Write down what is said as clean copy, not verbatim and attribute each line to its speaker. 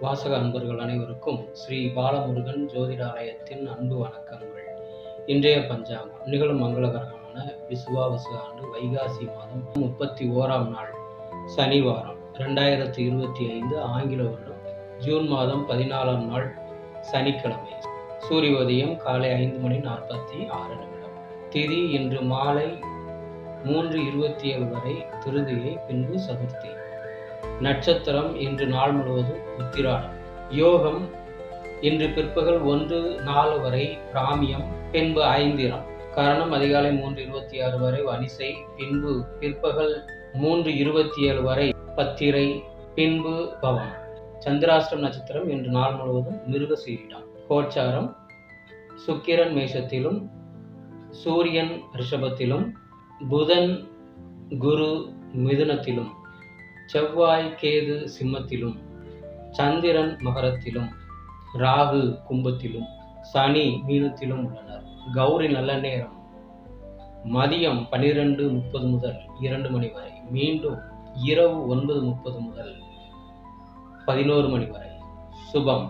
Speaker 1: வாசக அன்பர்கள் அனைவருக்கும் ஸ்ரீ பாலமுருகன் ஜோதிடாலயத்தின் அன்பு வணக்கங்கள். இன்றைய பஞ்சாங்கம் நிகழும் மங்களகரமான விசுவாவசு ஆண்டு வைகாசி மாதம் 31ஆம் நாள் சனிவாரம் 2025 ஆங்கில வருடம் ஜூன் மாதம் 14ஆம் நாள் சனிக்கிழமை. சூரியோதயம் காலை 5:46 திதி இன்று மாலை 3:27 வரை திருதியை, பின்பு சதுர்த்தி. நட்சத்திரம் இன்று நாள் முழுவதும் உத்திராடம். யோகம் இன்று பிற்பகல் 1:04 வரை பிராமியம், பின்பு ஐந்திரம். கரணம் அதிகாலை 3:26 வரை வனிசை, பின்பு பிற்பகல் 3:27 வரை பத்திரை, பின்பு பவம். சந்திராஷ்டம் நட்சத்திரம் இன்று நாள் முழுவதும் மிருகசீரிடம். கோச்சாரம் சுக்கிரன் மேஷத்திலும், சூரியன் ரிஷபத்திலும், புதன் குரு மிதுனத்திலும், செவ்வாய் கேது சிம்மத்திலும், சந்திரன் மகரத்திலும், ராகு கும்பத்திலும், சனி மீனத்திலும் உள்ளனர். கௌரி நல்ல நேரம் மதியம் 12:30 முதல் 2 மணி வரை, மீண்டும் இரவு 9:30 முதல் 11 மணி வரை. சுபம்